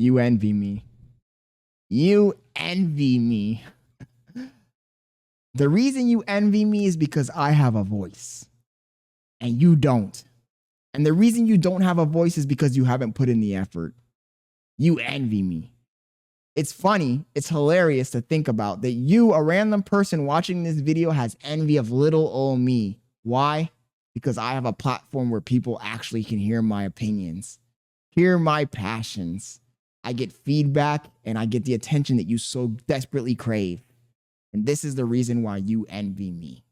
You envy me. You envy me. The reason you envy me is because I have a voice and you don't. And the reason you don't have a voice is because you haven't put in the effort. You envy me. It's funny, it's hilarious to think about that you, a random person watching this video, has envy of little old me. Why? Because I have a platform where people actually can hear my opinions, hear my passions. I get feedback and I get the attention that you so desperately crave. And this is the reason why you envy me.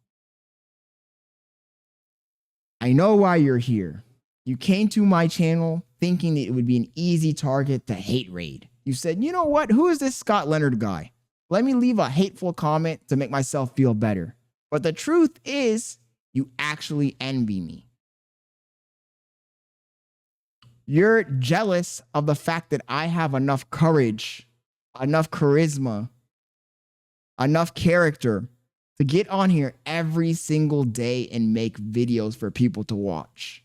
I know why you're here. You came to my channel thinking that it would be an easy target to hate raid. You said, you know what? Who is this Scott Leonard guy? Let me leave a hateful comment to make myself feel better. But the truth is, you actually envy me. You're jealous of the fact that I have enough courage, enough charisma, enough character to get on here every single day and make videos for people to watch.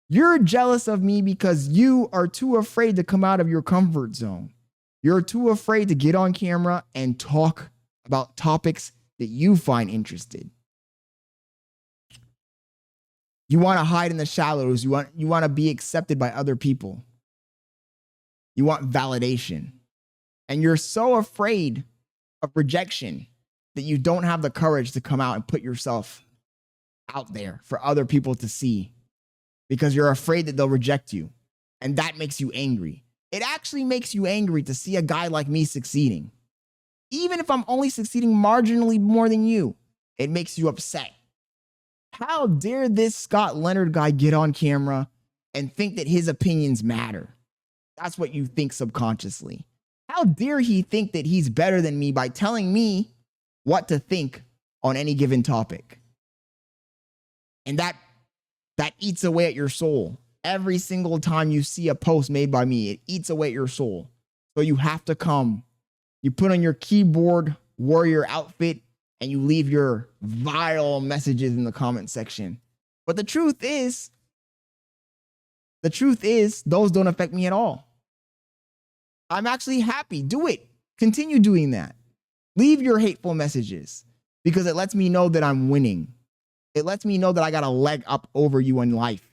You're jealous of me because you are too afraid to come out of your comfort zone. You're too afraid to get on camera and talk about topics that you find interested. You want to hide in the shadows. You want to be accepted by other people. You want validation. And you're so afraid of rejection that you don't have the courage to come out and put yourself out there for other people to see, because you're afraid that they'll reject you. And that makes you angry. It actually makes you angry to see a guy like me succeeding. Even if I'm only succeeding marginally more than you, it makes you upset. How dare this Scott Leonard guy get on camera and think that his opinions matter? That's what you think subconsciously. How dare he think that he's better than me by telling me what to think on any given topic? And that eats away at your soul. Every single time you see a post made by me, it eats away at your soul. So you have to come. You put on your keyboard warrior outfit and you leave your vile messages in the comment section. But the truth is, those don't affect me at all. I'm actually happy. Do it. Continue doing that. Leave your hateful messages because it lets me know that I'm winning. It lets me know that I got a leg up over you in life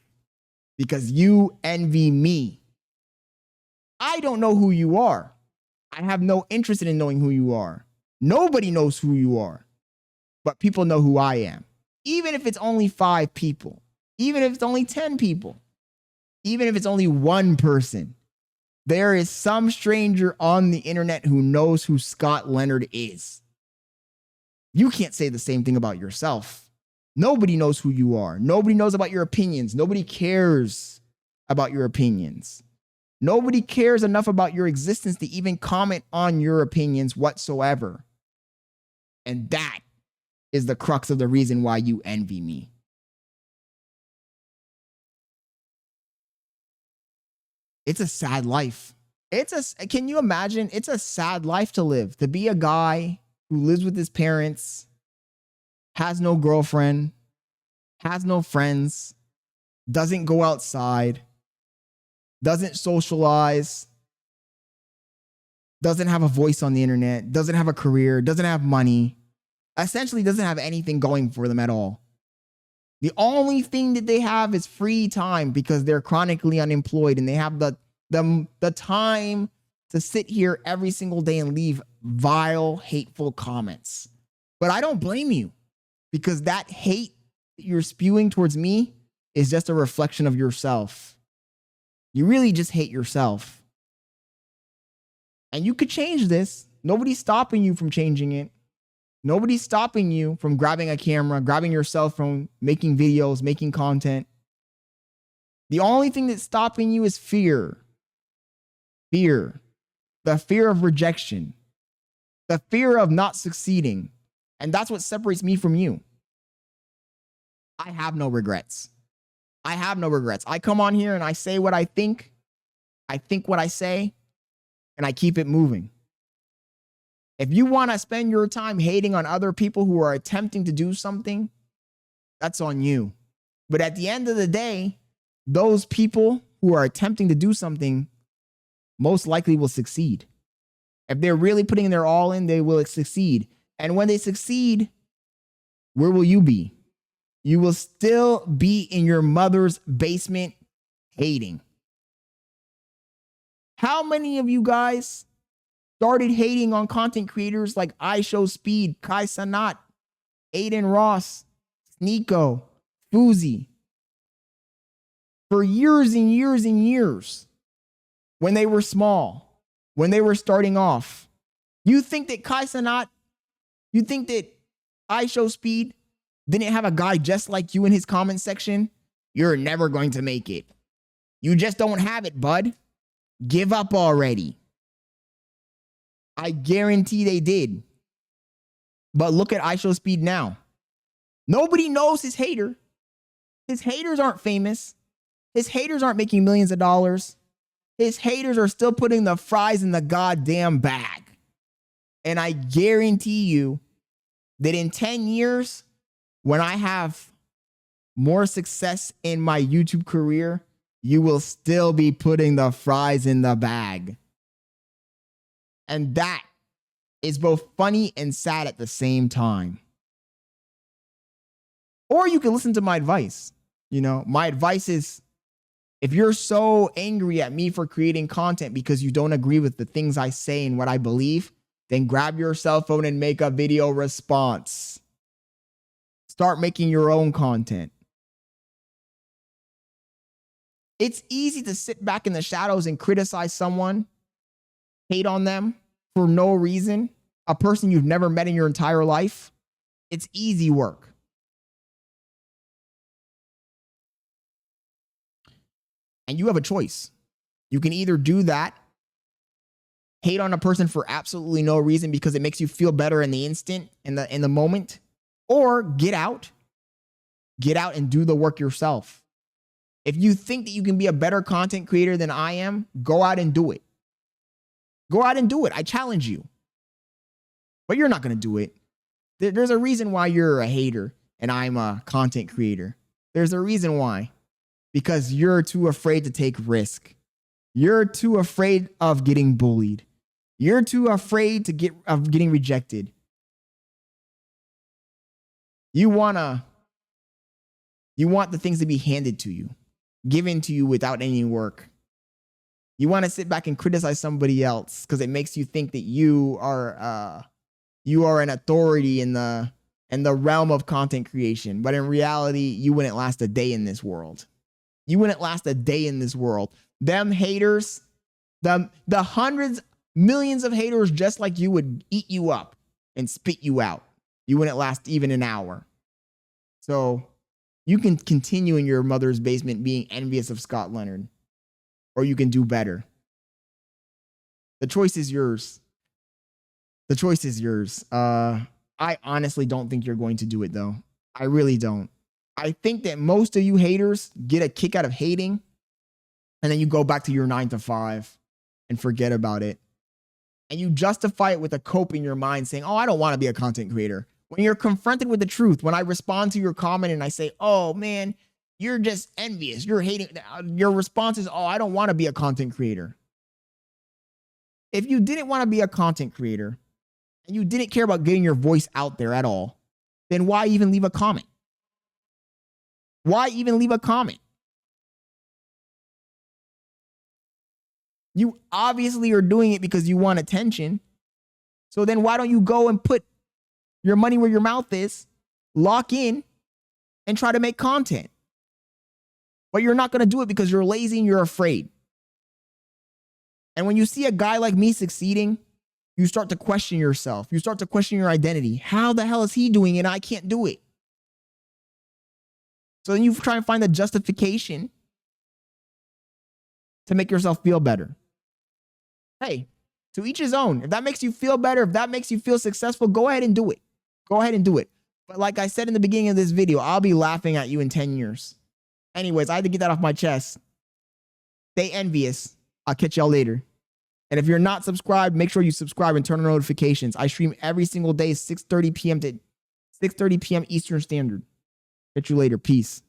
because you envy me. I don't know who you are. I have no interest in knowing who you are. Nobody knows who you are, but people know who I am. Even if it's only 5 people, even if it's only 10 people, even if it's only 1 person, there is some stranger on the internet who knows who Scott Leonard is. You can't say the same thing about yourself. Nobody knows who you are. Nobody knows about your opinions. Nobody cares about your opinions. Nobody cares enough about your existence to even comment on your opinions whatsoever. And that is the crux of the reason why you envy me. It's a sad life. Can you imagine? It's a sad life to live, to be a guy who lives with his parents, has no girlfriend, has no friends, doesn't go outside, doesn't socialize, doesn't have a voice on the internet, doesn't have a career, doesn't have money, essentially doesn't have anything going for them at all. The only thing that they have is free time because they're chronically unemployed and they have the time to sit here every single day and leave vile, hateful comments. But I don't blame you because that hate that you're spewing towards me is just a reflection of yourself. You really just hate yourself. And you could change this. Nobody's stopping you from changing it. Nobody's stopping you from grabbing a camera, grabbing your cell phone, making videos, making content. The only thing that's stopping you is fear. Fear. The fear of rejection. The fear of not succeeding. And that's what separates me from you. I have no regrets. I have no regrets. I come on here and I say what I think. I think what I say, and I keep it moving. If you want to spend your time hating on other people who are attempting to do something, that's on you. But at the end of the day, those people who are attempting to do something most likely will succeed. If they're really putting their all in, they will succeed. And when they succeed, where will you be? You will still be in your mother's basement hating. How many of you guys started hating on content creators like iShowSpeed, Kai Sanat, Aiden Ross, Nico, Fuzi for years and years and years when they were small, when they were starting off? You think that Kai Sanat, you think that iShowSpeed didn't have a guy just like you in his comment section? You're never going to make it. You just don't have it, bud. Give up already. I guarantee they did. But look at iShowSpeed now. Nobody knows his hater. His haters aren't famous. His haters aren't making millions of dollars. His haters are still putting the fries in the goddamn bag. And I guarantee you that in 10 years, when I have more success in my YouTube career, you will still be putting the fries in the bag. And that is both funny and sad at the same time. Or you can listen to my advice. You know, my advice is, if you're so angry at me for creating content because you don't agree with the things I say and what I believe, then grab your cell phone and make a video response. Start making your own content. It's easy to sit back in the shadows and criticize someone, hate on them for no reason, a person you've never met in your entire life. It's easy work. And you have a choice. You can either do that, hate on a person for absolutely no reason because it makes you feel better in the instant, in the moment, or get out and do the work yourself. If you think that you can be a better content creator than I am, go out and do it. Go out and do it. I challenge you. But you're not going to do it. There's a reason why you're a hater and I'm a content creator. There's a reason why. Because you're too afraid to take risk. You're too afraid of getting bullied. You're too afraid of getting rejected. You want the things to be handed to you, given to you without any work. You want to sit back and criticize somebody else because it makes you think that you are an authority in the realm of content creation. But in reality, you wouldn't last a day in this world. You wouldn't last a day in this world. Them haters, the hundreds, millions of haters just like you would eat you up and spit you out. You wouldn't last even an hour. So you can continue in your mother's basement being envious of Scott Leonard, or you can do better. The choice is yours. The choice is yours. I honestly don't think you're going to do it, though. I really don't. I think that most of you haters get a kick out of hating, and then you go back to your 9 to 5 and forget about it. And you justify it with a cope in your mind saying, oh, I don't want to be a content creator. When you're confronted with the truth, when I respond to your comment and I say, oh man, you're just envious, you're hating, your response is, oh, I don't want to be a content creator. If you didn't want to be a content creator and you didn't care about getting your voice out there at all, then why even leave a comment? Why even leave a comment? You obviously are doing it because you want attention. So then why don't you go and put your money where your mouth is, lock in, and try to make content? But you're not going to do it because you're lazy and you're afraid. And when you see a guy like me succeeding, you start to question yourself. You start to question your identity. How the hell is he doing it and I can't do it? So then you try and find a justification to make yourself feel better. Hey, to each his own. If that makes you feel better, if that makes you feel successful, go ahead and do it. Go ahead and do it. But like I said in the beginning of this video, I'll be laughing at you in 10 years. Anyways, I had to get that off my chest. Stay envious. I'll catch y'all later. And if you're not subscribed, make sure you subscribe and turn on notifications. I stream every single day, 6:30 p.m. to 6:30 p.m. Eastern Standard. Catch you later. Peace.